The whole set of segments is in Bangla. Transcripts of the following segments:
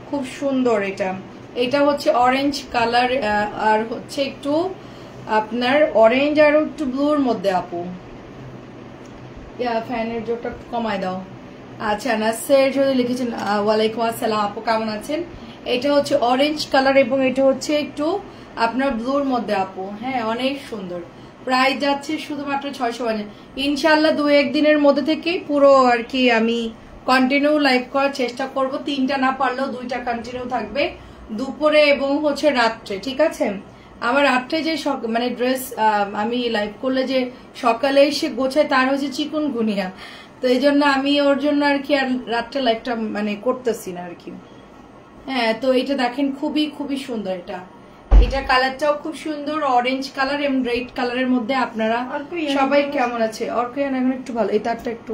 খুব সুন্দর এটা। এটা হচ্ছে অরেঞ্জ কালার আর হচ্ছে একটু আপনার অরেঞ্জ আর একটু ব্লুর মধ্যে আপু। ফ্যানের জোরটা কমায় দাও। আচ্ছা নাসের যদি লিখেছেন ওয়ালাইকুম আসসালাম আপু, কেমন আছেন? এটা হচ্ছে অরেঞ্জ কালার এবং এটা হচ্ছে একটু আপনার ব্লুর মধ্যে আপু। হ্যাঁ অনেক সুন্দর। প্রাইস যাচ্ছে শুধুমাত্র 650। ইনশাল্লাহ 2-1 দিনের মধ্যে থেকে পুরো আর কি আমি কন্টিনিউ লাইভ করার চেষ্টা করব। 3টা না পারলেও 2টা কন্টিনিউ থাকবে, দুপুরে এবং হচ্ছে রাত্রে, ঠিক আছে? আমার রাত্রে যে মানে ড্রেস আমি লাইভ করলে যে সকালে এসে গোছায় তার হচ্ছে চিকুনগুনিয়া, তো এই জন্য আমি ওর জন্য আর কি আর রাত্রে লাইভটা মানে করতেছি না আর কি। হ্যাঁ তো এটা দেখেন খুবই খুবই সুন্দর। এটা কালারটাও খুব সুন্দর, অরেঞ্জ কালার এবং রেড কালারের মধ্যে। আপনারা সবাই কেমন আছে? অর্কয়ান এখন একটু ভালো, এই তারটা একটু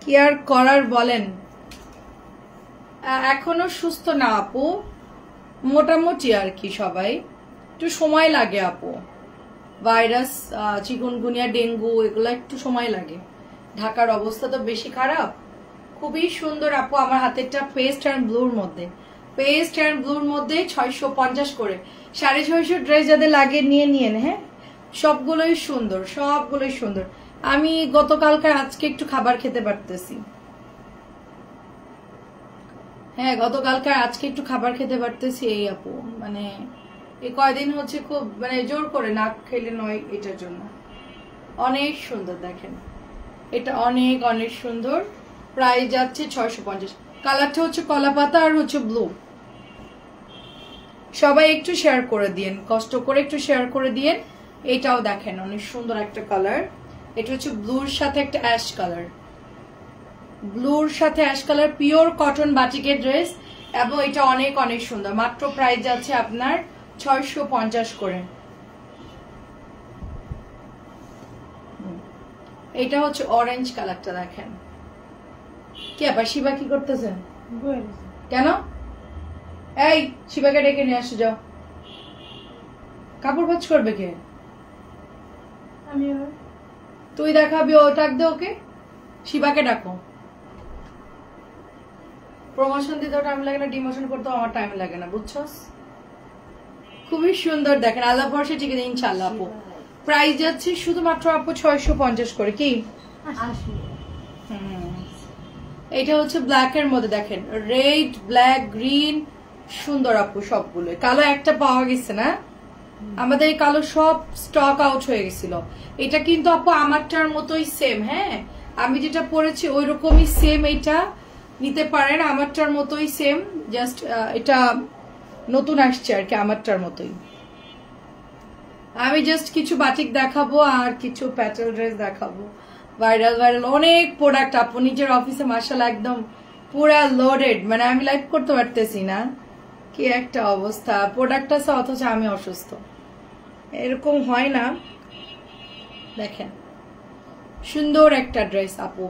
কি আর করার বলেন। এখনো সুস্থ না আপু, মোটামুটি আর কি, সবাই একটু সময় লাগে আপু। ভাইরাস, চিকুনগুনিয়া, ডেঙ্গু এগুলো একটু সময় লাগে। ঢাকার অবস্থা তো বেশি খারাপ। খুবই সুন্দর আপু, আমার হাতেরটা পেস্ট অ্যান্ড ব্লুর মধ্যে, পেস্ট অ্যান্ড ব্লুর মধ্যে 650 করে। 650 ড্রেস যাদের লাগে নিয়ে নিয়েন। হ্যাঁ সবগুলোই সুন্দর, সবগুলোই সুন্দর। আমি গতকালকার আজকে একটু খাবার খেতে পারতেছি। হ্যাঁ গতকালকার আজকে একটু খাবার খেতে পারতেছি এই আপু, মানে এই কয়দিন হচ্ছে খুব মানে জোর করে না খেলে নয়, এটার জন্য। অনেক সুন্দর দেখেন, এটা অনেক অনেক সুন্দর। প্রাইস যাচ্ছে 650। কালারটা হচ্ছে কলা পাতা আর হচ্ছে ব্লু। সবাই একটু শেয়ার করে দিয়েন, কষ্ট করে একটু শেয়ার করে দিয়েন। এটাও দেখেন অনেক সুন্দর একটা কালার। এটা হচ্ছে ব্লুর সাথে একটা অ্যাশ কালার, ব্লুর সাথে অ্যাশ কালার, পিওর কটন বাটিকের ড্রেস এবং এটা অনেক অনেক সুন্দর। মাত্র প্রাইস যাচ্ছে আপনার 650 করে। এটা হচ্ছে অরেঞ্জ কালারটা দেখেন। কি আবার শিবা কি করতেছেন? কেন? এই শিবাকে ডেকে নিয়ে আসো, যাও। কাপড় ভাঁজ করবে কে? তুই দেখাবি, ও ডাক দে ওকে, শিবাকে ডাকো। প্রমোশন দিতেও টাইম লাগে না, ডিমোশন করতেও আমার টাইম লাগে না, বুঝছস? খুবই সুন্দর দেখেন, আল্লাহ ভরসা, ঠিক আছে ইনশাল্লাহ আপু। প্রাইস যাচ্ছে শুধুমাত্র আপু 650 করে। কি এটা হচ্ছে ব্ল্যাক এর মধ্যে দেখেন, রেড, ব্ল্যাক, গ্রিন, সুন্দর আপু সবগুলো। কালো একটা পাওয়া গেছে না, আমাদের এই কালো সব স্টক আউট হয়ে গেছিল। এটা কিন্তু আপু আমারটার মতোই সেম। হ্যাঁ আমি যেটা পরেছি ওই রকমই সেম, এটা নিতে পারেন, আমারটার মতোই সেম, জাস্ট এটা নতুন আসছে আর কি, আমারটার মতোই। আমি জাস্ট কিছু বাটিক দেখাবো আর কিছু প্যাটেল ড্রেস দেখাবো। ভাইরাল ভাইরাল অনেক প্রোডাক্ট আপু, নিজের অফিসে মাশাআল্লাহ একদম পুরা লোডেড, মানে আমি লাইভ করতে পারতেছি না, কি একটা অবস্থা। প্রোডাক্ট আছে অথচ আমি অসুস্থ, এরকম হয় না। দেখেন সুন্দর একটা ড্রেস আপু।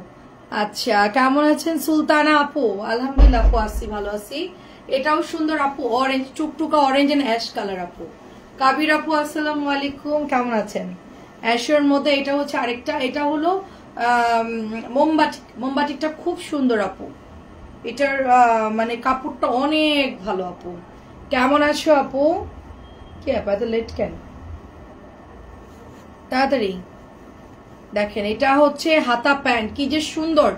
আচ্ছা কেমন আছেন সুলতানা আপু? আলহামদুলিল্লাহ আপু আছি, ভালো আছি। এটাও সুন্দর আপু, অরেঞ্জ, টুকটুকা অরেঞ্জ এন্ড অ্যাশ কালার আপু। কাবির আপু আসসালামু আলাইকুম, কেমন আছেন? অ্যাশের মধ্যে এটা হচ্ছে আরেকটা, এটা হলো মোমবাটিক। মোমবাটিকটা খুব সুন্দর আপু, এটার মানে কাপড়টা অনেক ভালো আপু। কেমন আছো আপু? কি আপু এত লেট কেন? তাড়াতাড়ি দেখেন, এটা হচ্ছে হাতা প্যান্ট, কি যে সুন্দর।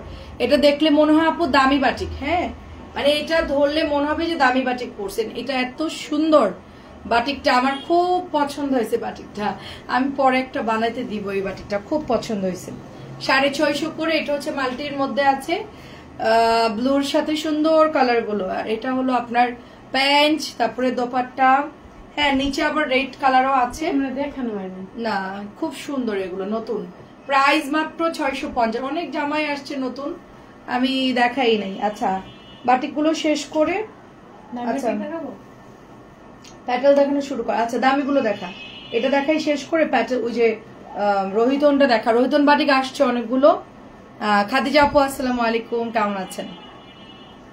এটা দেখলে মনে হয় আপু দামি বাটিক। হ্যাঁ মানে এটা ধরলে মনে হবে যে দামি বাটিক পরছেন, এটা এত সুন্দর বাটিকটা। আমার খুব পছন্দ হয়েছে বাটিকটা, আমি পরে একটা বানাইতে দিব। এই বাটিকটা খুব পছন্দ হয়েছে। 650 করে। এটা হচ্ছে মাল্টির মধ্যে আছে, ব্লুর সাথে সুন্দর কালার গুলো। আর এটা হলো আপনার প্যান্ট, তারপরে দোপাট্টা। হ্যাঁ নিচে আবার রেড কালারও আছে, দেখানো না, খুব সুন্দর এগুলো নতুন। প্রাইস মাত্র 650। অনেক জামাই আসছে নতুন, আমি দেখাই নাই। আচ্ছা বাটিকগুলো শেষ করে আচ্ছা প্যাটেল দেখানো শুরু কর। আচ্ছা দামিগুলো দেখা, এটা দেখাই শেষ করে প্যাটেল, ওই যে রোহিতনটা দেখা। রোহিতন বাটিক আসছে অনেকগুলো। খাদিজা আপু আসসালামু আলাইকুম, কেমন আছেন?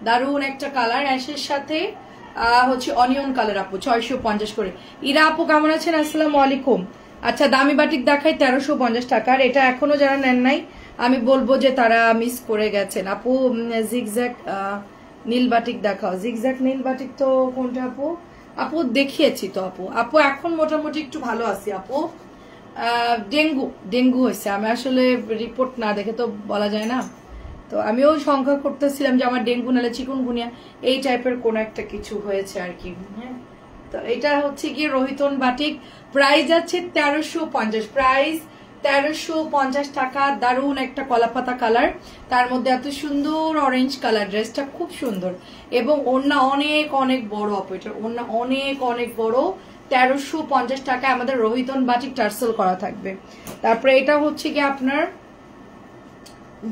দারুন একটা কালার, অ্যাশের সাথে হচ্ছে অনিয়ন কালার আপু, 650 করে। ইরা আপু কেমন আছেন? আসসালামু আলাইকুম। আচ্ছা দামি বাটিক দেখাই 1350 টাকার। এটা এখনো যারা নেন নাই আমি বলবো যে তারা মিস করে গেছেন। আপু জিগজ্যাগ নীল বাটিক দেখাও। জিগজ্যাগ নীল বাটিক তো কোনটা আপু? আপু দেখিয়েছি তো আপু। আপু এখন মোটামুটি একটু ভালো আছি আপু। ডেঙ্গু হয়েছে, আমি আসলে রিপোর্ট না দেখে তো বলা যায় না। তো আমিও সংখ্যা করতেছিলাম যে আমার ডেঙ্গু নালে চিকুনগুনিয়া এই টাইপের কোন একটা কিছু হয়েছে আর কি। হ্যাঁ, তো এটা হচ্ছে গিয়ে রোহিতন বাটিক, প্রাইস আছে 1350, প্রাইস 1350 টাকা। দারুন একটা কলাপাতা কালার, তার মধ্যে এত সুন্দর অরেঞ্জ কালার, ড্রেসটা খুব সুন্দর এবং ওড়না অনেক অনেক বড় অপারেটর, ওড়না অনেক অনেক বড়। 1350 টাকা আমাদের রোহিতন বাটিক টার্সেল করা থাকবে। তারপরে এটা হচ্ছে কি আপনার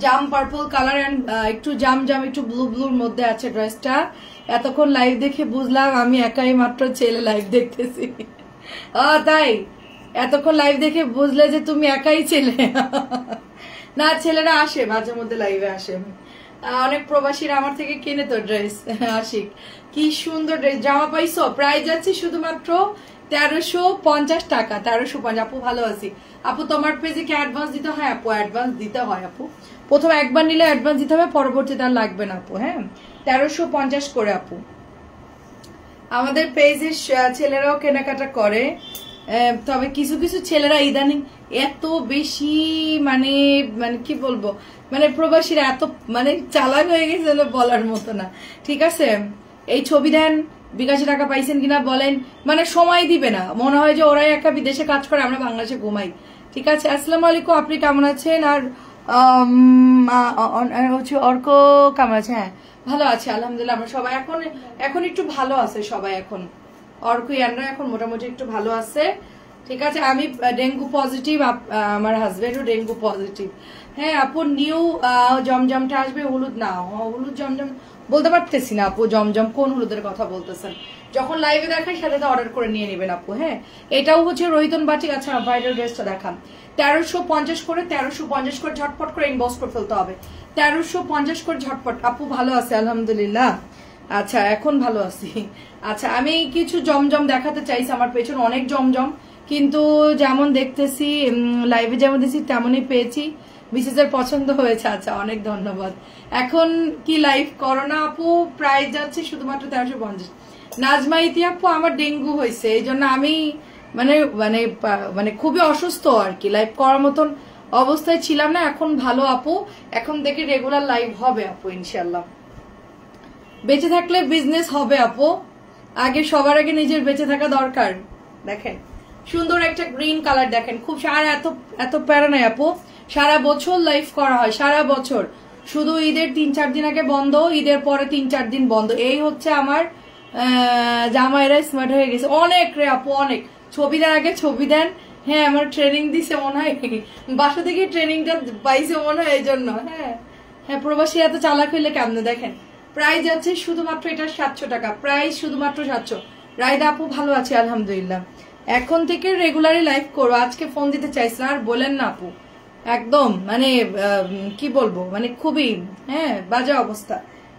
জাম পার্পল কালার এন্ড একটু জাম একটু ব্লুর মধ্যে আছে ড্রেসটা। এতক্ষণ লাইভ দেখে বুঝলাম আমি একাই মাত্র ছেলে লাইভ দেখতেছি। তাই এতক্ষণ লাইভ দেখে বুঝলে যে তুমি একাই ছেলে। না, ছেলেরা আসে মাঝে মধ্যে লাইভে আসে, অনেক প্রবাসীরা আমার থেকে কিনে তো ড্রেস। আশিক, কি সুন্দর ড্রেস, জামা পাইছো? প্রাইস যাচ্ছে শুধুমাত্র 1350 টাকা, 1350। আপু ভালো আছি। আপু তোমার পেজে কি অ্যাডভান্স দিতে হয়? আপু অ্যাডভান্স দিতে হয় আপু, প্রথম একবার নিলে অ্যাডভান্স দিতে হবে, পরবর্তীতে আর লাগবে না আপু। হ্যাঁ, 1350 করে আপু। আমাদের পেজের ছেলেরাও কেনাকাটা করে, তবে কিছু কিছু ছেলেরা ইদানিং এত বেশি মানে মানে কি বলবো, মানে প্রবাসীরা এত মানে চালাক হয়ে গেছে বলার মতো না। ঠিক আছে, এই ছবি দেন, বিকাশে টাকা পাইছেন কিনা বলেন, মানে সময় দিবে না, মনে হয় যে ওরাই একা বিদেশে কাজ করে, আমরা বাংলাদেশে ঘুমাই। ঠিক আছে, আসসালামু আলাইকুম, আপনি কেমন আছেন? আর হচ্ছে অর্ক কেমন আছে? হ্যাঁ ভালো আছে আলহামদুলিল্লাহ, আমরা সবাই এখন একটু ভালো আছে সবাই, এখন অর্ক ইয়ানরা এখন মোটামুটি একটু ভালো আছে। ঠিক আছে, আমি ডেঙ্গু পজিটিভ, আমার হাজবেন্ডও ডেঙ্গু পজিটিভ। হ্যাঁ আপু, নিউ জমজমটা আসবে, হলুদ না, হলুদ জমজম বলতে পারতেছি না আপু, জমজম কোন হলুদের কথা বলতেছেন, যখন লাইভে দেখাই সাথে অর্ডার করে নিয়ে নেবেন আপু। হ্যাঁ, এটাও হচ্ছে রোহিতন বাটিক। আচ্ছা ভাইরাল ড্রেসটা দেখান, 1350 করে, 1350 করে ঝটপট করে ইনবক্স করে ফেলতে হবে, 1350 করে ঝটপট। আপু ভালো আছে আলহামদুলিল্লাহ। আচ্ছা এখন ভালো আছি। আচ্ছা, আমি কিছু জমজম দেখাতে চাইছি, আমার পেছন অনেক জমজম, কিন্তু যেমন দেখতেছি লাইভে যেমন দেখছি তেমনই পেয়েছি, মিসেস এর পছন্দ হয়েছে। আচ্ছা অনেক ধন্যবাদ। এখন কি লাইভ করো না আপু? প্রাইস যাচ্ছে শুধুমাত্র 1350। নাজমা ইতি আপু, আমার ডেঙ্গু হয়েছে, এই জন্য আমি মানে মানে মানে খুবই অসুস্থ আর কি, লাইভ করার মতন অবস্থায় ছিলাম না, এখন ভালো আপু, এখন থেকে রেগুলার লাইভ হবে আপু ইনশাল্লাহ। বেঁচে থাকলে বিজনেস হবে আপু, আগে সবার আগে নিজের বেঁচে থাকা দরকার। দেখেন সুন্দর একটা গ্রিন কালার, দেখেন খুব সারা, এত প্যারা নাই আপু, সারা বছর লাইভ করা হয়, সারা বছর, শুধু ঈদের 3-4 দিন আগে বন্ধ, ঈদের পরে 3-4 দিন বন্ধ। এই হচ্ছে আমার জামাইরা স্মার্ট হয়ে গেছে অনেক রে আপু, অনেক। ছবি দেন আগে, ছবি দেন। হ্যাঁ, আমার ট্রেনিং দিছে মনে হয়, বাসা থেকে ট্রেনিংটা পাইছে মনে হয়, এই জন্য। হ্যাঁ হ্যাঁ, প্রবাসী এত চালাক হইলে কেমনে। দেখেন প্রাইস আছে শুধুমাত্র এটা 700 টাকা, প্রাইস শুধুমাত্র 700। রায়দা আপু ভালো আছে আলহামদুলিল্লাহ, এখন থেকে রেগুলারই লাইভ করবো। আজকে ফোন দিতে চাইছিলাম আর বলেন না আপু, একদম মানে কি বলবো, মানে খুবই হ্যাঁ বাজে অবস্থা,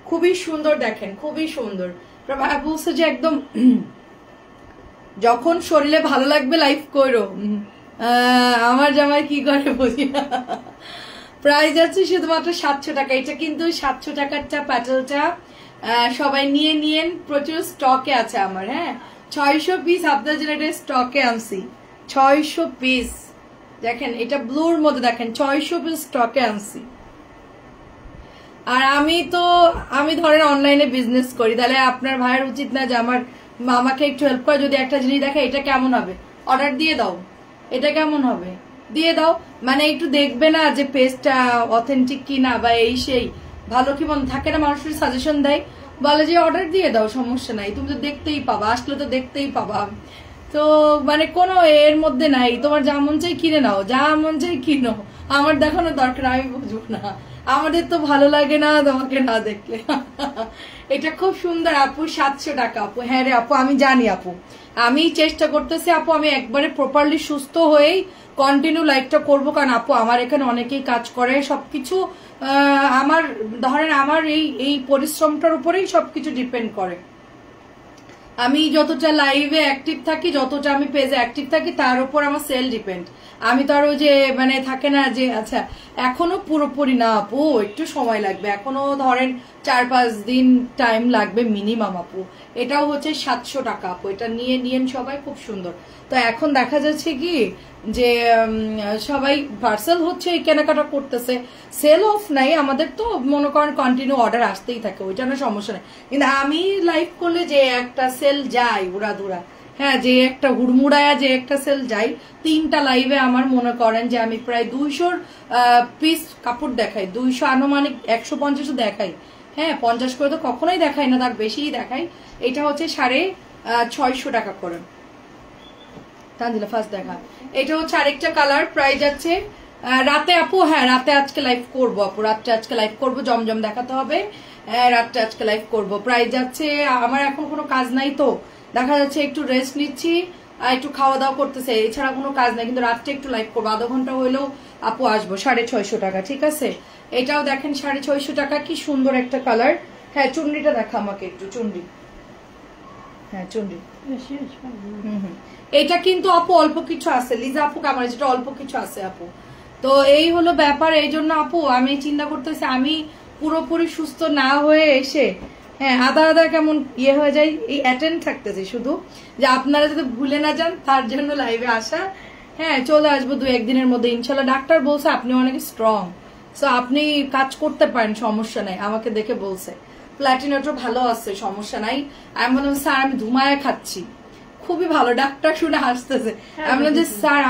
খুবই সুন্দর দেখেন, খুবই সুন্দর। বলছে যে একদম যখন শরীরে ভালো লাগবে লাইভ করো, আমার জামাই কি করে বুঝি না। প্রাইস আছে শুধুমাত্র 700 টাকা, এটা কিন্তু 700 টাকার চা প্যাটেলটা সবাই নিয়ে নিয়েন, প্রচুর স্টকে আছে আমার। হ্যাঁ, 600 পিস আপনার জন্য এটা স্টকে আনছি, 600 পিস। দেখেন এটা ব্লুর মধ্যে, দেখেন 600 পিস স্টকে আনছি। আর আমি ধরেন অনলাইনে বিজনেস করি, তাহলে আপনার ভাইয়ের উচিত না যে আমার মামাকে একটু হেল্প করে, যদি একটা জিনিস দেখে এটা কেমন হবে, অর্ডার দিয়ে দাও, এটা কেমন হবে দিয়ে দাও, মানে একটু দেখবে না যে পেজটা অথেন্টিক কিনা বা এই সেই ভালো কি মন থাকে না, মানুষের সাজেশন দেয়, বলে যে অর্ডার দিয়ে দাও সমস্যা নাই, তুমি তো দেখতেই পাবা, আসলে তো দেখতেই পাবা। তো মানে কোনো এর মধ্যে নাই, তোমার যা মন চাই কিনে নাও, যা মন চাই কিনো, আমার দেখানোর দরকার আমি বুঝবো না, আমাদের তো ভালো লাগে না তোমাকে না দেখলে। এটা খুব সুন্দর আপু, 700 টাকা আপু। হ্যাঁ রে আপু, আমি জানি আপু, আমি চেষ্টা করতেছি আপু, আমি একবারে প্রপারলি সুস্থ হয়েই কন্টিনিউ লাইফটা করবো, কারণ আপু আমার এখানে অনেকেই কাজ করে, সবকিছু আমার ধরেন আমার এই পরিশ্রমটার উপরেই সবকিছু ডিপেন্ড করে। আমি যতটা লাইভে অ্যাক্টিভ থাকি, যতটা আমি পেজে অ্যাক্টিভ থাকি, তার উপর আমার সেল ডিপেন্ড। আমি তো আরো যে মানে থাকে না যে আচ্ছা এখনো পুরোপুরি না আপু, একটু সময় লাগবে, এখনো ধরেন 4-5 দিন টাইম লাগবে মিনিমাম আপু। এটাও হচ্ছে 700 টাকা আপু, এটা নিয়ে নিয়েন সবাই, খুব সুন্দর। তো এখন দেখা যাচ্ছে কি যে সবাই পার্সেল হচ্ছে, কেনাকাটা করতেছে, সেল অফ নাই আমাদের, তো মনে করেন কন্টিনিউ অর্ডার আসতেই থাকে, ওইটা না সমস্যা নেই। কিন্তু আমি লাইভ করলে যে একটা সেল যায় উড়াধুরা, হ্যাঁ, যে একটা হুড়মুড়ায়া যে একটা সেল যাই, 3টা লাইভে আমার মনে করেন যে আমি প্রায় 200 পিস কাপড় দেখাই, 200 আনুমানিক 150 দেখাই, হ্যাঁ 50 করে তো কখনোই দেখাই না, তার বেশিই দেখাই। এটা হচ্ছে 650 টাকা করে। তানজিলা ফার্স্ট দেখা, এটা হচ্ছে আরেকটা কালার, প্রাইস যাচ্ছে রাতে আপু, হ্যাঁ রাতে আজকে লাইভ করবো আপু, রাত্রে আজকে লাইভ করবো, জমজম দেখাতে হবে, রাত্রে আজকে লাইভ করবো। প্রাইস যাচ্ছে, আমার এখন কোনো কাজ নাই তো, দেখা যাচ্ছে একটু রেস্ট নিচ্ছি আর একটু খাওয়া দাওয়া করতেছে, এছাড়া কোনো কাজ নাই, কিন্তু রাত্রে একটু লাইভ করবো, আধা ঘন্টা হইলেও আপু আসবো। 650 টাকা, ঠিক আছে। এটাও দেখেন 650 টাকা, কি সুন্দর একটা কালার। হ্যাঁ চুন্ডিটা দেখা আমাকে একটু, চুন্ডি, হ্যাঁ চুন্ডি। এটা কিন্তু আপু অল্প কিছু আছে, লিজা আপু আমার যেটা অল্প কিছু আছে আপু। তো এই হলো ব্যাপার, এই জন্য আপু আমি চিন্তা করতেছি আমি পুরোপুরি সুস্থ না হয়ে এসে, হ্যাঁ আধা আধা কেমন ইয়ে হয়ে যায়, এই অ্যাটেন্ড থাকতেছি শুধু, যে আপনারা যদি ভুলে না যান তার জন্য লাইভে আসা। হ্যাঁ চলে আসবো 2-1 দিনের মধ্যে ইনশাল্লাহ। ডাক্তার বলছে আপনি অনেক স্ট্রং, সো আপনি কাজ করতে পারেন, সমস্যা নাই, আমাকে দেখে বলছে। প্ল্যাটিনাটো ভালো আছে, সমস্যা নাই। আমি বললাম স্যার আমি ধুমায় খাচ্ছি, খুবই ভালো। ডাক্তার শুনে হাসতেছে। আমি বললাম যে স্যার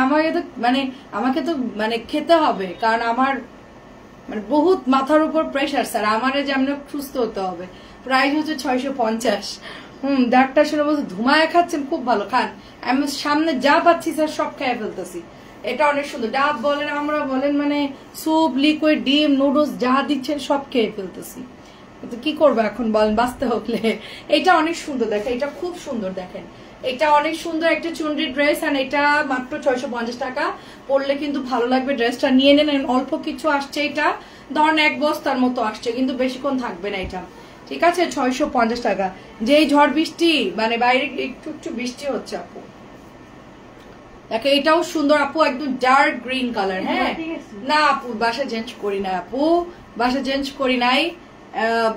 আমাকে তো মানে খেতে হবে, কারণ আমার মানে বহুত মাথার উপর প্রেশার স্যার, আমারে যেমন সুস্থ হতে হবে। প্রাইস হচ্ছে 650। ডাক্তার শুনে বলছে ধুমায় খাচ্ছেন, খুব ভালো খান। আমি সামনে যা পাচ্ছি স্যার সব খেয়ে ফেলতেছি। এটা অনেক সুন্দর, ডাব বলেন আমরা বলেন, মানে স্যুপ, লিকুইড, ডিম, নুডলস যা দিচ্ছেন সব খেয়ে ফেলতেছি। কি করবো এখন বলেন, বাঁচতে হলে। এটা অনেক সুন্দর দেখেন, এটা খুব সুন্দর দেখেন, এটা অনেক সুন্দর একটা চুনরি ড্রেস, আর এটা মাত্র 650 টাকা। পরলে কিন্তু ভালো লাগবে, ড্রেসটা নিয়ে নেন। অল্প কিছু আসছে, এটা ধরেন 1 বস্তার মতো আসছে, কিন্তু বেশিক্ষণ থাকবে না এটা, ঠিক আছে। 650 টাকা। যেই ঝড় বৃষ্টি, মানে বাইরে একটু একটু বৃষ্টি হচ্ছে আপু, দেখো এটাও সুন্দর আপু, একদম ডার্ক গ্রিন কালার। হ্যাঁ না আপু বাসা চেঞ্জ করি না আপু, বাসা চেঞ্জ করি নাই,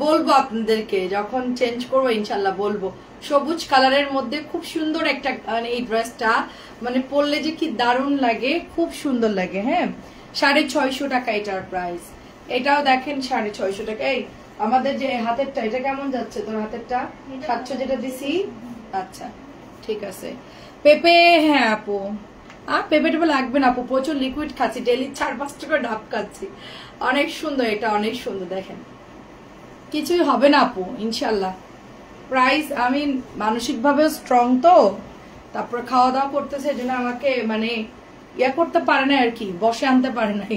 বলবো আপনাদেরকে যখন চেঞ্জ করবো ইনশাল্লাহ বলবো। সবুজ কালারের মধ্যে খুব সুন্দর একটা, মানে এই ড্রেসটা মানে পরলে যে কি দারুণ লাগে, খুব সুন্দর লাগে। হ্যাঁ 650 টাকা এটার প্রাইস। এটাও দেখেন 650 টাকা। এই আমাদের যে হাতেরটা, এটা কেমন যাচ্ছে তোর হাতেরটা? 700 যেটা দিছি, আচ্ছা ঠিক আছে। পেঁপে, হ্যাঁ আপু পেঁপে টেপে লাগবে না আপু, প্রচুর লিকুইড খাচ্ছি, ডেলি 4-5 টাকা ডাব খাচ্ছি। অনেক সুন্দর, এটা অনেক সুন্দর দেখেন, কিছুই হবে না আপু ইনশাল্লাহ। প্রাইস আমি মানসিক ভাবে স্ট্রং তো, তারপর খাওয়া দাওয়া করতেছে, এই জন্য আমাকে মানে ইয়া করতে পারে না আর কি, বসে আনতে পারে নাই।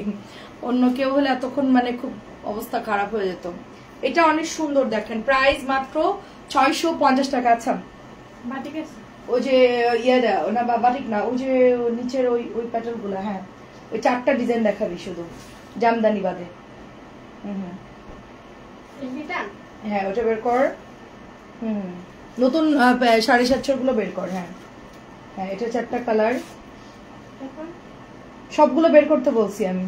অন্য কেউ হলে এতক্ষণ মানে খুব অবস্থা খারাপ হয়ে যেত। এটা অনেক সুন্দর দেখেন, প্রাইস মাত্র 650 টাকা। আচ্ছা বাটিক আছে, ওই যে ইয়েটা না, বাটিক না, ওই যে নিচের ওই প্যাটার্ন গুলা, হ্যাঁ ওই 4টা ডিজাইন দেখাবি শুধু, জামদানি বাদে। হ্যাঁ ওটা বের কর। নতুন 750 গুলো বের কর। হ্যাঁ হ্যাঁ এটা 4টা কালার, সবগুলো বের করতে বলছি আমি।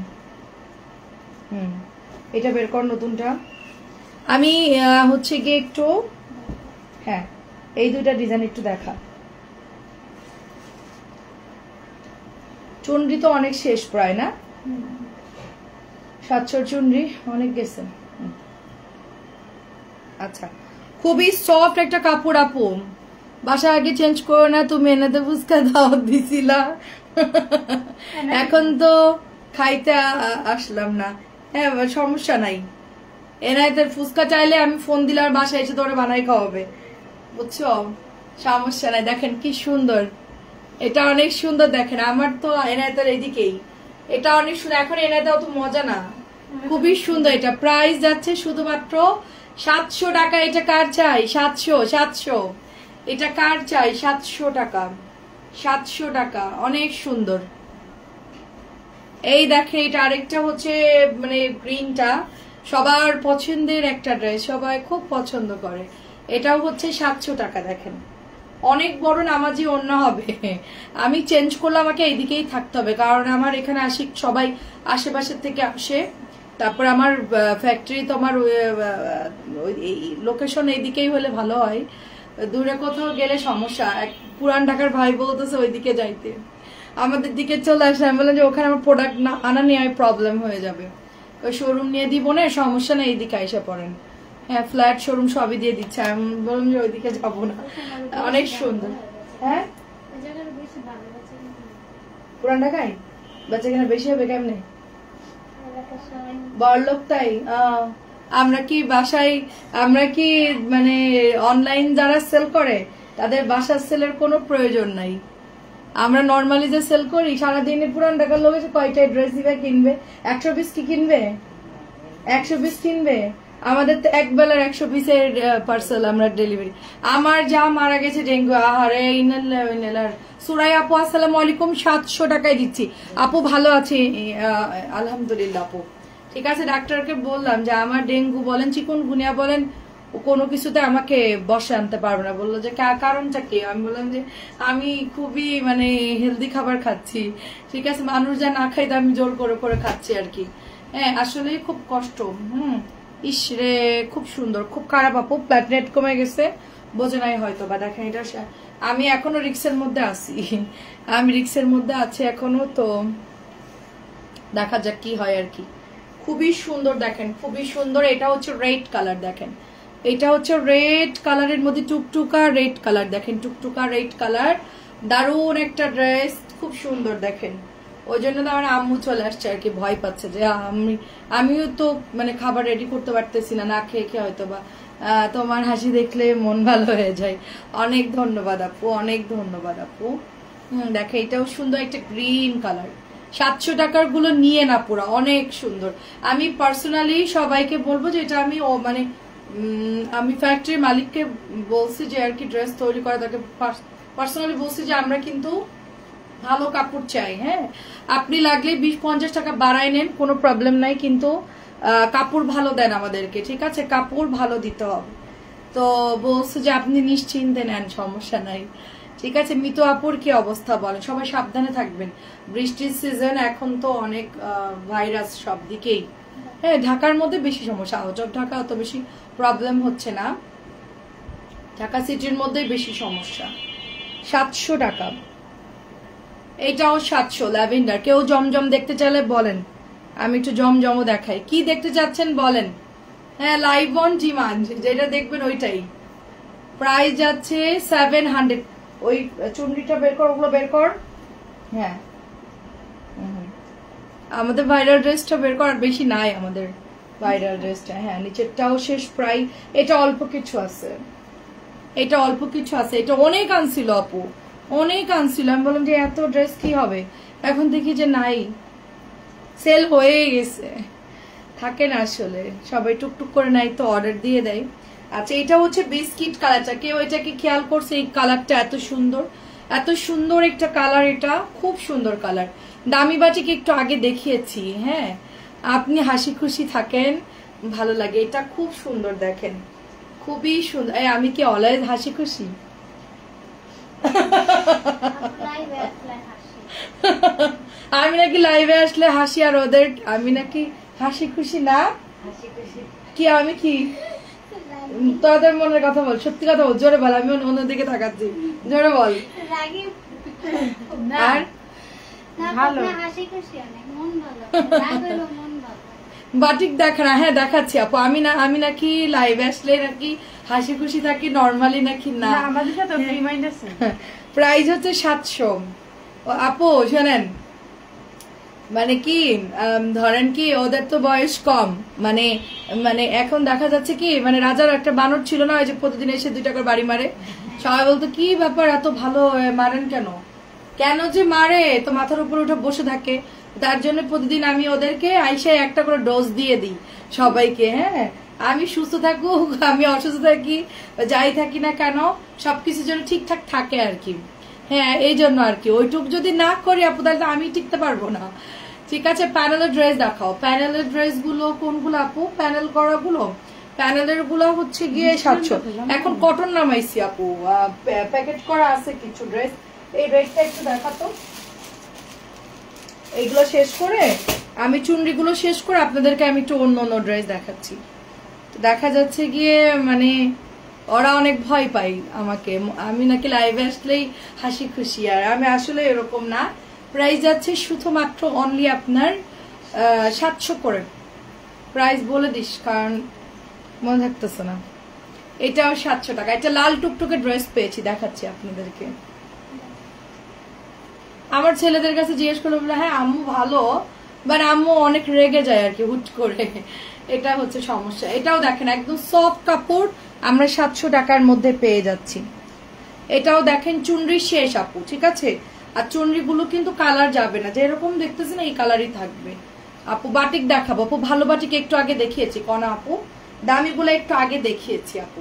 এটা বের কর নতুনটা। আমি হচ্ছে গিয়ে একটু, হ্যাঁ এই 2টা ডিজাইন একটু দেখা। চুনরি তো অনেক শেষ প্রায় না, 700 চুনরি অনেক গেছে। আচ্ছা খুবই সফট একটা কাপড় আপু, বাসা আগে চেঞ্জ করো না, তুমি এনাদের ফুচকা দাওয়াত দিছিলা, এখন তো খাইতে আসলাম না। হ্যাঁ সমস্যা নাই, এনাদের ফুচকা চাইলে আমি ফোন দিলে আর বাসায় এসে তোরে বানাই খাওয়াবে, বুঝছো, সমস্যা নাই। দেখেন কি সুন্দর, এটা অনেক সুন্দর দেখেন, আমার তো এনাদের এইদিকেই, এটা অনেক সুন্দর। এখন এনাদের অত মজা না, খুবই সুন্দর। এটা প্রাইস যাচ্ছে শুধুমাত্র 700 টাকা। এটা কার চাই? 700 এটা কার চাই? 700 টাকা, 700 টাকা, অনেক সুন্দর। এই দেখে এটা আরেকটা হচ্ছে মানে গ্রিনটা সবার পছন্দের একটা ড্রেস, সবাই খুব পছন্দ করে। এটাও হচ্ছে 700 টাকা। দেখেন অনেক বড় নামাজি ওড়না হবে। আমি চেঞ্জ করলে আমাকে এইদিকেই থাকতে হবে, কারণ আমার এখানে সবাই আশেপাশের থেকে আসে। তারপর আমার ফ্যাক্টরি তো আমার লোকেশন এইদিকেই হলে ভালো হয়, দূরে কোথাও গেলে সমস্যা। এক পুরান ঢাকার ভাই বলতেছে ওইদিকে যাইতে, আমাদের দিকে চলে আসে। আমি বললাম যে ওখানে আমার প্রোডাক্ট না আনা নিয়ে প্রবলেম হয়ে যাবে, ওই শোরুম নিয়ে দিব না, সমস্যা নেই, এইদিকে এসে পড়েন। হ্যাঁ, ফ্ল্যাট শোরুম সবই দিয়ে দিচ্ছে। আমি বললাম যে ওইদিকে যাবো না, অনেক সুন্দর। হ্যাঁ, পুরান ঢাকায় বাচ্চা কিনা বেশি হবে কেমনে? বড়লোক তাই। আমরা কি বাসায়, আমরা কি মানে অনলাইন যারা সেল করে তাদের বাসার সেলের কোনো প্রয়োজন নাই। আমরা নর্মালি যে সেল করি সারাদিনে পুরান ঢাকার লোক এসে কয়টা ড্রেস দিবে, কিনবে? 100 পিস কি কিনবে? 100 পিস কিনবে? আমাদের তো এক বেলার 100 পিসের পার্সেল আমরা ডেলিভারি। আমার যা মারা গেছে ডেঙ্গু, আহারে ইনাল্লাহ। সুরাই আপু আসসালামু আলাইকুম, 700 টাকায় দিচ্ছি। আপু ভালো আছে আলহামদুলিল্লাহ আপু। ঠিক আছে, ডাক্তারকে বললাম যে আমার ডেঙ্গু বলেন চিকুনগুনিয়া বলেন কোনো কিছুতে আমাকে বসে আনতে পারবে না। বললো যে কারণটা কি? আমি বললাম যে আমি খুবই মানে হেলদি খাবার খাচ্ছি। ঠিক আছে, মানুষ যা না খাইতে আমি জোর করে করে খাচ্ছি আর কি। হ্যাঁ, আসলে খুব কষ্ট। ইস রে, খুব সুন্দর, খুব খারাপ আপু। প্ল্যাটনেট কমে গেছে, বোঝে নাই হয়তো বা। দেখেন এটা আমি এখনো রিক্সের মধ্যে আছি, আমি রিক্সের মধ্যে আছি এখনো, তো দেখা যাক কি হয় আর কি। খুবই সুন্দর দেখেন, খুবই সুন্দর। এটা হচ্ছে রেড কালার, দেখেন এটা হচ্ছে রেড কালারের মধ্যে টুকটুকা রেড কালার, দেখেন টুকটুকা রেড কালার। দারুণ একটা ড্রেস, খুব সুন্দর দেখেন। ওই জন্য তো আমার আম্মু চলে আসছে আর কি, ভয় পাচ্ছে যে আমিও তো মানে খাবার রেডি করতে পারতেছি না, না খেয়ে খেয়ে হয়তো বা। তোমার হাসি দেখলে মন ভালো হয়ে যায়। অনেক ধন্যবাদ আপু, অনেক ধন্যবাদ আপু। দেখে এটাও সুন্দর একটা গ্রিন কালার। 700 টাকার গুলো নিয়ে না, পুরা অনেক সুন্দর। আমি পার্সোনালি সবাইকে বলবো যে এটা আমি মানে আমি ফ্যাক্টরির মালিককে বলছি যে আর কি ড্রেস তৈরি করা, তাকে পার্সোনালি বলছি যে আমরা কিন্তু ভালো কাপড় চাই। হ্যাঁ, আপনি লাগলে 20-50 টাকা বাড়াই নেন, কোনো প্রবলেম নাই, কিন্তু কাপড় ভালো দেন আমাদেরকে। ঠিক আছে, কাপড় ভালো দিতে হবে। তো বলছে যে আপনি নিশ্চিন্তে নেন, সমস্যা নাই। ঠিক আছে, মিতু আপুর কি অবস্থা বলেন? সবাই সাবধানে থাকবেন, বৃষ্টির সিজন এখন তো অনেক ভাইরাস সব দিকেই। হ্যাঁ, ঢাকার মধ্যে বেশি সমস্যা, আউট অফ ঢাকা অত বেশি প্রবলেম হচ্ছে না, ঢাকা সিটির মধ্যে বেশি সমস্যা। 700 টাকা, এইটাও 700 ল্যাভেন্ডার। কেউ জমজম দেখতে চাইলে বলেন, আমি একটু জমজমও দেখাই। কি দেখতে চাচ্ছেন বলেন? হ্যাঁ, লাইভ অন ডিমান্ড, যেটা দেখবেন ওইটাই। প্রাইস যাচ্ছে 700। ওই চুনরিটা বের কর, ওগুলো বের কর। হ্যাঁ, আমাদের ভাইরাল ড্রেসটা বের করার বেশি নাই আমাদের ভাইরাল ড্রেসটা। হ্যাঁ, নিচেরটাও শেষ প্রায়। এটা অল্প কিছু আছে, এটা অল্প কিছু আছে। এটা অনেক আনছিল আপু, অনেক আনছিল। আমি বললাম যে এত ড্রেস কি হবে, এখন দেখি যে নাই, সেল হয়ে গেছে। থাকে না আসলে, সবাই টুকটুক করে নাই তো অর্ডার দিয়ে দেয়। আচ্ছা, এটা হচ্ছে বিস্কিট কালারটা। কেউ এটাকে খেয়াল করছে? এই কালারটা এত সুন্দর, এত সুন্দর একটা কালার, এটা খুব সুন্দর কালার। দামি বাটিকে একটু আগে দেখিয়েছি। হ্যাঁ, আপনি হাসি খুশি থাকেন, ভালো লাগে। এটা খুব সুন্দর দেখেন, খুবই সুন্দর। আমি কি অলওয়েজ হাসি খুশি? আমি নাকি লাইভে আসলে হাসি, আর ওদের আমি নাকি হাসি খুশি না? কি আমি কি তোদের মনের কথা বল, সত্যি কথা বল, জোরে বল। আমি অন্যদিকে তাকাচ্ছি, জোরে বল। আর ভালো বাটিক দেখা না? হ্যাঁ, দেখাচ্ছি আপু। আমি নাকি লাইভ আসলে নাকি হাসি খুশি থাকি নরমালি নাকি? না, প্রাইস হচ্ছে 700 আপু। শোনেন, মানে কি ধরেন কি ওদের তো বয়স কম, মানে মানে এখন দেখা যাচ্ছে কি মানে রাজার একটা বানর ছিল না, ওই যে প্রতিদিন এসে 2 টাকার বাড়ি মারে। সবাই বলতো কি ব্যাপার, এত ভালো মারেন কেন? কেন যে মারে, তো মাথার উপর উঠে বসে থাকে, তার জন্য প্রতিদিন আমি ওদেরকে আইসায় একটা করে ডোজ দিয়ে দিই সবাইকে। হ্যাঁ, আমি সুস্থ থাকুক, আমি অসুস্থ থাকি, যাই থাকি না কেন, সবকিছু যেন ঠিকঠাক থাকে আর কি। হ্যাঁ, এই জন্য আর কি। ওইটুক যদি না করি আপু, তাহলে আমি টিকতে পারবো না। ঠিক আছে, প্যানেলের ড্রেস দেখাও। প্যানেলের ড্রেস গুলো কোনগুলো আপু? প্যানেল করা গুলো প্যানেলের গুলো হচ্ছে গিয়ে 700। এখন কটন নামাইছি আপু, প্যাকেট করা আছে কিছু ড্রেস। এই ড্রেসটা একটু দেখাতো। এইগুলো শেষ করে আমি চুনরিগুলো শেষ করে আপনাদেরকে আমি একটু অন্য অন্য ড্রেস দেখাচ্ছি। দেখা যাচ্ছে গিয়ে মানে ওরা অনেক ভয় পাই আমাকে, আমি নাকি লাইভে আসলেই হাসি খুশি, আর আমি আসলে এরকম না। প্রাইস যাচ্ছে শুধুমাত্র অনলি আপনার 700 করে। প্রাইস বলে দিস কারণ মনে থাকতেছে না। এটাও 700 টাকা। এটা লাল টুকটুকে ড্রেস পেয়েছি, দেখাচ্ছি আপনাদেরকে। আমার ছেলেদের কাছে জিজ্ঞেস করলো, বলে হ্যাঁ আম্মু ভালো, বাট আম্মু অনেক রেগে যায় আর কি হুট করে, এটা হচ্ছে সমস্যা। এটাও দেখেন একদম সফট কাপড়, আমরা 700 টাকার মধ্যে পেয়ে যাচ্ছি। এটাও দেখেন চুনরি শেষ আপু, ঠিক আছে। আর চুনরিগুলো কিন্তু কালার যাবে না, যেরকম দেখতেছেন এই কালারই থাকবে আপু। বাটিক দেখাবো আপু, ভালো বাটিক একটু আগে দেখিয়েছি কনা আপু, দামিগুলো একটু আগে দেখিয়েছি আপু।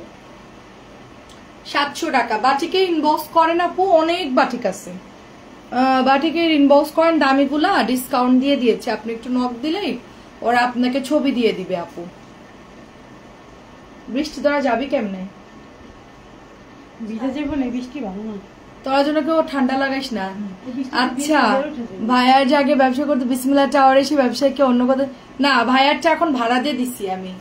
700 টাকা বাটিকে ইনবক্স করেন আপু, অনেক বাটিক আছে। বাটিকের ইনবক্স করেন, দামিগুলা ডিসকাউন্ট দিয়ে দিয়েছে, আপনি একটু নক দিলেই ওরা আপনাকে ছবি দিয়ে দিবে আপু। বৃষ্টি তোরা যাবি কেমনে? বৃষ্টি ভালো না, তোরা জন্য কেউ ঠান্ডা লাগাইস না। আচ্ছা ভাইয়ার যে আগে ব্যবসা করতে বিসমিল্লাহ টাওয়ারে, সেই ব্যবসায়ীকে অন্য কথা না, ভাইয়ারটা এখন ভাড়া দিয়ে দিছি আমি।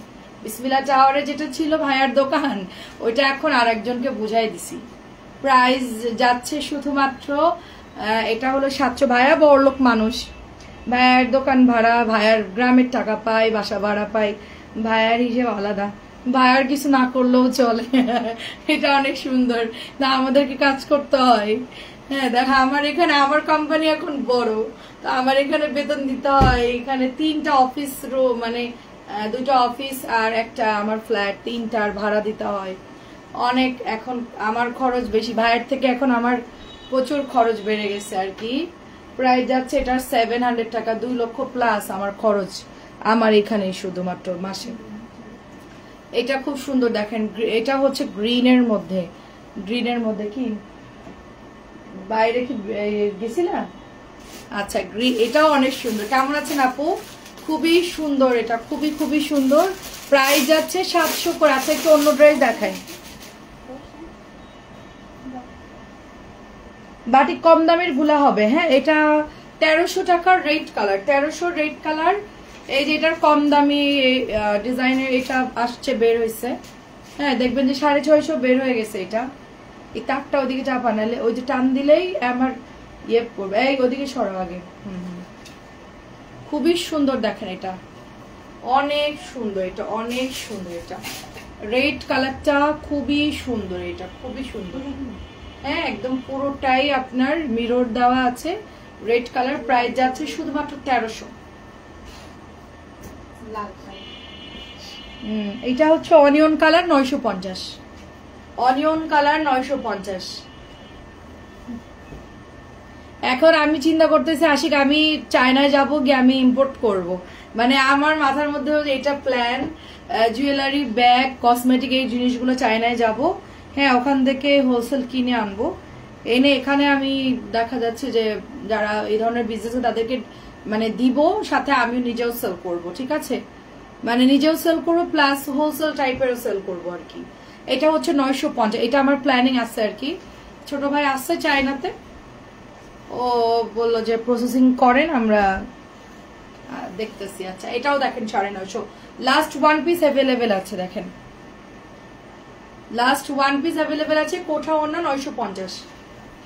বিসমিল্লাহ টাওয়ারে যেটা ছিল ভাইয়ার দোকান, ওইটা এখন আর একজনকে বুঝাই দিছি। প্রাইস যাচ্ছে শুধুমাত্র এটা হলো 700। ভাইয়া বড়লোক মানুষ, ভাইয়ার দোকান ভাড়া, ভাইয়ার গ্রামের টাকা পায়, বাসা ভাড়া পায়, ভাইয়ার হিসেব আলাদা। ভাইয়ার কিছু না করলেও চলে, এটা অনেক সুন্দর না, আমাদেরকে কাজ করতে হয়। হ্যাঁ দেখা, আমার এখানে আমার কোম্পানি এখন বড়, তো আমার এখানে বেতন দিতে হয়। এখানে 3টা অফিস রুম, মানে 2টা অফিস আর একটা আমার ফ্ল্যাট, 3টার ভাড়া দিতে হয় অনেক। এখন আমার খরচ বেশি, ভাইয়ের থেকে এখন আমার প্রচুর খরচ বেড়ে গেছে আর কি। প্রায় যাচ্ছে এটা 700 টাকা, 2 লক্ষ প্লাস আমার খরচ আমার এখানে শুধুমাত্র মাসে। এটা খুব সুন্দর দেখেন, এটা হচ্ছে গ্রিনের মধ্যে। গ্রিনের মধ্যে কি বাইরে কি গেছিলা? আচ্ছা গ্রিন, এটাও অনেক সুন্দর। কেমন আছেন আপু? খুবই সুন্দর, এটা খুবই খুবই সুন্দর। প্রাইস যাচ্ছে 700 করে। আচ্ছা একটু অন্য ড্রেস দেখাই। বাটিক কম দামের গুলা হবে। হ্যাঁ এটা 1300 টাকার রেড কালার, 1300 রেড কালার। এই যে এটার কম দামি ডিজাইনের এটা আসছে, বের হয়েছে। হ্যাঁ দেখবেন যে 650 বের হয়ে গেছে। এটা এই তারটা ওদিকে চাপা নালে, ওই যে টান দিলেই আমার ইয়ে করবে। এই ওদিকে সরাও আগে। খুবই সুন্দর দেখেন, এটা অনেক সুন্দর, এটা অনেক সুন্দর। এটা রেড কালারটা খুবই সুন্দর, এটা খুবই সুন্দর। হ্যাঁ একদম পুরোটাই আপনার মিরর দেওয়া আছে, রেড কালার। প্রাইস যাচ্ছে শুধুমাত্র 1300। এটা হচ্ছে অনিয়ন কালার 950, অনিয়ন কালার 950। এখন আমি চিন্তা করতেছি আশিক আমি চায়নায় যাবো গিয়ে আমি ইম্পোর্ট করব, মানে আমার মাথার মধ্যে এটা প্ল্যান। জুয়েলারি, ব্যাগ, কসমেটিক এই জিনিসগুলো চায়নায় যাব। হ্যাঁ ওখান থেকে হোলসেল কিনে আনবো, এনে এখানে আমি দেখা যাচ্ছে যে যারা এই ধরনের বিজনেস তাদেরকে মানে দিব, সাথে আমিও নিজেও সেল করব। ঠিক আছে, মানে নিজেও সেল করবো প্লাস হোলসেল টাইপেরও সেল করবো আর কি। এটা হচ্ছে 950, এটা আমার প্ল্যানিং আছে আর কি। ছোট ভাই আসছে চায়নাতে, ও বললো যে প্রসেসিং করেন, আমরা দেখতেছি। আচ্ছা এটাও দেখেন 950। লাস্ট 1 পিস অ্যাভেলেবেল আছে, দেখেন লাস্ট 1 পিস অ্যাভেলেবেল আছে। কোঠা ওড়না 950,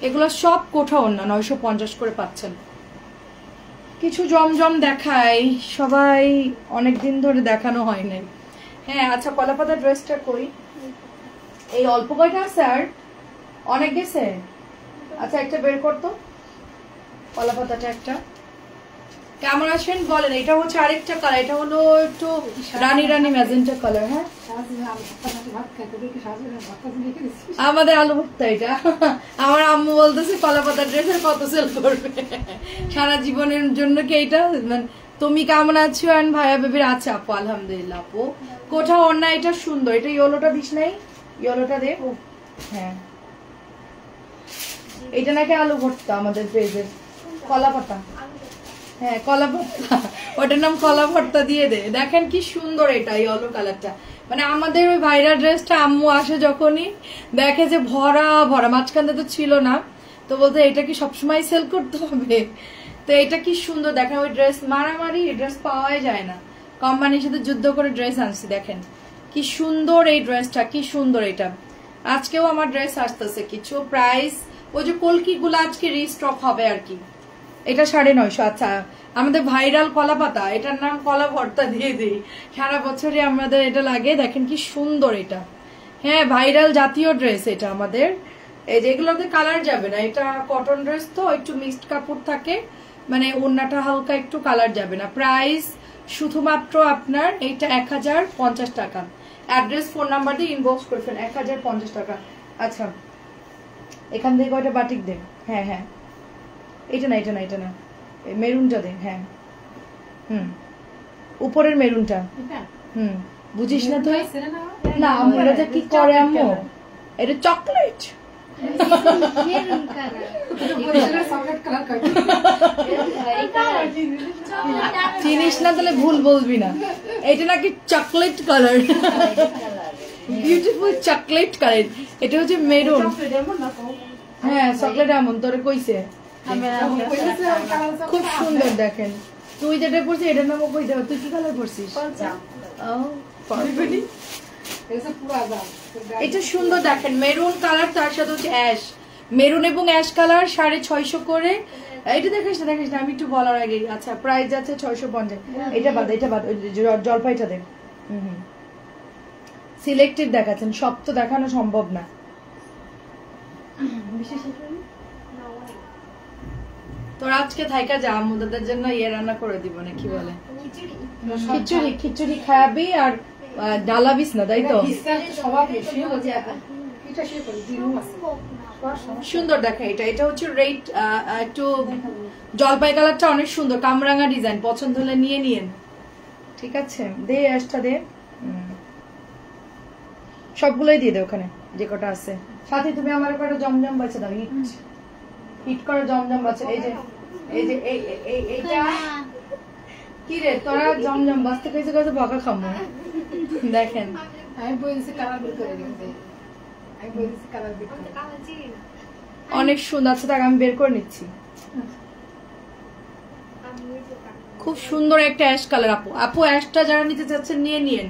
এগুলো সব কোঠা ওড়না 950 করে পাচ্ছেন। কিছু জমজম দেখাই, সবাই অনেকদিন ধরে দেখানো হয় নাই। হ্যাঁ আচ্ছা কলাপাতা ড্রেসটা কই, এই অল্প কয়টা আছে আর অনেক গেছে। আচ্ছা একটা বের করতো কলাপাতাটা একটা। কেমন আছেন বলেন? এটা হচ্ছে আরেকটা কালার, এটা হলো একটু রানী রানী ম্যাজেন্টা কালার। হ্যাঁ আমাদের আলু ভর্তা এটা। আমার আম্মু বলতেছে কলাপাতা ড্রেসের কত সেল করবে সারা জীবনের জন্য কি এইটা। তুমি কেমন আছো? এন্ড ভাইয়া বেবির আছে আপু আলহামদুলিল্লাহ। আপু কোঠা ওড়না এটা সুন্দর, এটা ইয়েলোটা দিস নাই, ইয়েলোটা দে। হ্যাঁ এটা নাকি আলু ভর্তা আমাদের পেজের কলাপাতা। হ্যাঁ কলা ভর্তা, ওটার নাম কলা ভর্তা দিয়ে দে। দেখেন কি সুন্দর এটা ইয়েলো কালারটা, মানে আমাদের ওই ভাইরাল ড্রেসটা আম্মু আসে যখনই দেখে যে ভরা ভরা, মাঝখানে তো ছিল না, তো বলতে এটা কি সবসময় সেল করতে হবে, তো এটা কি সুন্দর দেখেন। ওই ড্রেস মারামারি ড্রেস পাওয়াই যায় না, কোম্পানির সাথে যুদ্ধ করে ড্রেস আনছি। দেখেন কি সুন্দর এই ড্রেসটা, কি সুন্দর এটা। আজকেও আমার ড্রেস আসতেছে কিছু, প্রাইস ওই যে কলকি গুলো আজকে রিস্টক হবে আর কি। এটা 950। আচ্ছা আমাদের ভাইরাল কলা পাতা, এটার নাম কলা ভর্তা দিয়ে দিই, সারা বছরই আমাদের এটা লাগে। দেখেন কি সুন্দর এটা, হ্যাঁ ভাইরাল জাতীয় ড্রেস এটা আমাদের। এই যেগুলোতে কালার যাবে না, এটা কটন ড্রেস তো একটু মিক্সড কাপড় থাকে, মানে ওড়নাটা হালকা একটু কালার যাবে না। প্রাইস শুধুমাত্র আপনার এইটা 1050 টাকা। অ্যাড্রেস ফোন নাম্বার দিয়ে ইনবক্স করে ফেলেন, 1050 টাকা। আচ্ছা এখান থেকে কয়টা বাটিক দেন? হ্যাঁ হ্যাঁ এটা না এটা না এটা না, মেরুনটা দেন। হ্যাঁ উপরের মেরুনটা। বুঝিস না তুই? না আম্মু এটা কি করে আম্মু, এটা চকলেট। চিনিস না তাহলে ভুল বলবি না, এটা নাকি chocolate colour, beautiful chocolate colour. এটা হচ্ছে মেরুন। হ্যাঁ চকলেট এমন তোরে কইছে, খুব সুন্দর। দেখেন তুই যেটা পড়ছিস এটার নামও কইতে হবে। তুই কি কালার পড়ছিস? এটা সুন্দর দেখেন, মেরুন কালার, তার সাথে হচ্ছে অ্যাশ, মেরুন এবং অ্যাশ কালার 650 করে। এটা দেখিস না আমি একটু বলার আগে। আচ্ছা প্রাইস যাচ্ছে 650। এটা বাদ জলপাইটা দেন। সিলেক্টেড দেখাচ্ছেন, সব তো দেখানো সম্ভব না। তোর আজকে থাইকা যা, আমাদের জন্য ইয়ে রান্না করে দিব না, কি বলে খিচুড়ি খাবি আর ডালাবিস না, তাই তো? সুন্দর দেখা এটা, এটা হচ্ছে রেড একটু জলপাই কালারটা অনেক সুন্দর, কামরাঙা ডিজাইন। পছন্দ হলে নিয়ে নিয়েন, ঠিক আছে? দে অ্যাশটা দে, সবগুলোই দিয়ে দে ওখানে যে কটা আছে। সাথে তুমি আমার কটা জমজম বাচ্চা দাও, হিট করে জমজম বাচ্চা। এইটা কি রে, তোরা জমজম বাঁচতে কইছে কইছে বকা খামো। দেখেন আমি বলছি কালার বের করে দিতে, অনেক সুন্দর আছে। তাকে আমি বের করে নিচ্ছি। খুব সুন্দর একটা অ্যাশ কালার। আপু অ্যাশটা যারা নিতে চাচ্ছেন নিয়ে নিয়েন,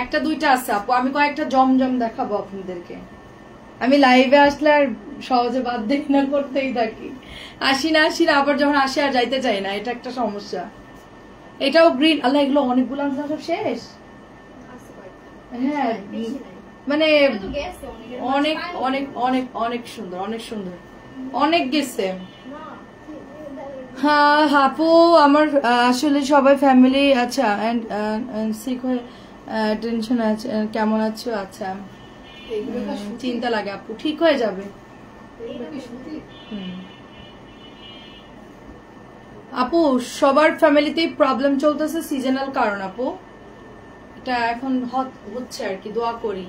একটা দুইটা আছে আপু। আমি কয়েকটা জমজম দেখাবো আপনাদেরকে। আমি লাইভে আসলে আর সহজে বাদ দেখি না, করতেই থাকি। আসি না আবার যখন আসি আর যাইতে চাই না, এটা একটা সমস্যা। এটাও গ্রিন। আল্লাহ এগুলো অনেকগুলো সব শেষ। হ্যাঁ মানে অনেক অনেক অনেক অনেক সুন্দর, অনেক সুন্দর, অনেক গেছে। হ্যাঁ আপু আমার আসলে সবাই ফ্যামিলি। আচ্ছা সিক হয়ে টেনশন আছে, কেমন আছো? আচ্ছা চিন্তা লাগে আপু, ঠিক হয়ে যাবে। আপু সবার ফ্যামিলিতেই প্রবলেম চলতেছে, সিজনাল কারণ আপু, এটা এখন হচ্ছে আর কি। দোয়া করি।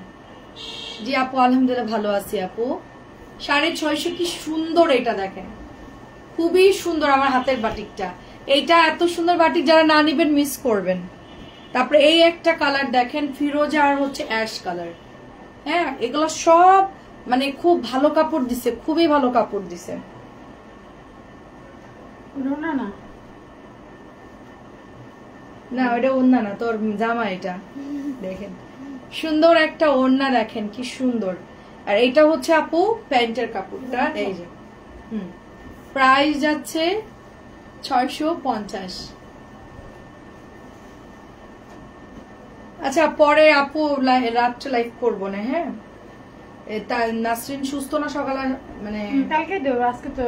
জি আপু আলহামদুলিল্লাহ ভালো আছি আপু। 650 কি সুন্দর এটা দেখেন, খুবই সুন্দর আমার হাতের বাটিকটা। এইটা এত সুন্দর বাটিক, যারা না নিবেন মিস করবেন। তারপরে এই একটা কালার দেখেন, ফিরোজা আর হচ্ছে অ্যাশ কালার। হ্যাঁ এগুলো সব মানে খুব ভালো কাপড় দিছে, খুবই ভালো কাপড় দিছে। না ওটা ওড়না না, তোর জামা এটা। দেখেন সুন্দর একটা ওড়না, দেখেন কি সুন্দর। আর এটা হচ্ছে আপু প্যান্টের কাপড়টা। এই যে প্রাইস যাচ্ছে 650। আচ্ছা পরে আপু রাত্রে লাইভ করবো না। হ্যাঁ নাসরিন সুস্থ না? সকালে মানে কালকে দেবো, আজকে তো।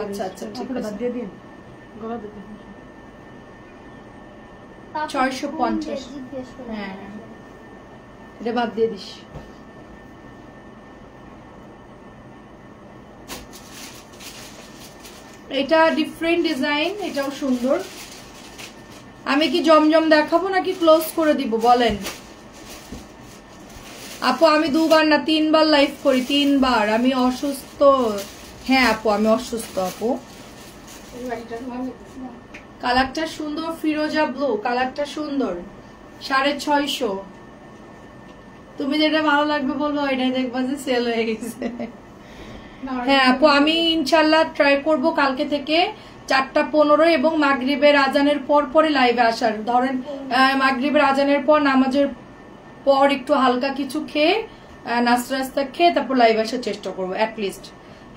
আচ্ছা আচ্ছা ঠিক আছে, দিয়ে দিন। 650। হ্যাঁ এটা বাদ দিয়ে দিস। এটা ডিফারেন্ট ডিজাইন, এটাও সুন্দর। আমি কি জমজম দেখাবো নাকি ক্লোজ করে দিব বলেন আপু? আমি 2 বার না 3 বার লাইভ করি, 3 বার। আমি অসুস্থ। হ্যাঁ আপু আমি অসুস্থ আপু। কালারটা সুন্দর, ফিরোজা ব্লু কালারটা সুন্দর, 650। তুমি যেটা ভালো লাগবে বলবো, এটাই দেখবা যে সেল হয়ে গেছে। হ্যাঁ আপু, আমি ইনশাল্লাহ ট্রাই করব কালকে থেকে 4:15 এবং মাগরিবের আজানের পর পরে লাইভে আসার। ধরেন মাগরিবের আজানের পর, নামাজের পর একটু হালকা কিছু খেয়ে, নাস্তা রাস্তা খেয়ে তারপর লাইভে আসার চেষ্টা করবো অ্যাটলিস্ট।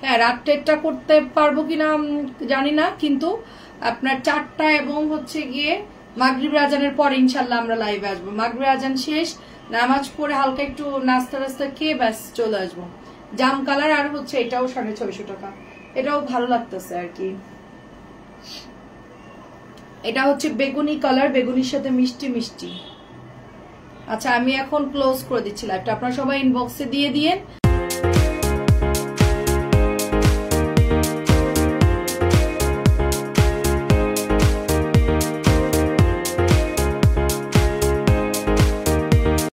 হ্যাঁ রাতটা করতে পারবো কিনা জানি না, কিন্তু আপনার 4টা এবং হচ্ছে গিয়ে মাগরিবের আজানের পর ইনশাল্লাহ আমরা লাইভে আসবো। মাগরিবের আজান শেষ, নামাজ পড়ে হালকা একটু নাস্তা রাস্তা খেয়ে ব্যাস চলে আসবো। জাম কালার আর হচ্ছে এটাও 650 টাকা, এটাও ভালো লাগতেছে আর কি। এটা হচ্ছে বেগুনি কালার, বেগুনির সাথে মিষ্টি মিষ্টি। আচ্ছা আমি এখন ক্লোজ করে দিচ্ছি লাইভটা, আপনারা সবাই ইনবক্সে দিয়ে দিয়েন।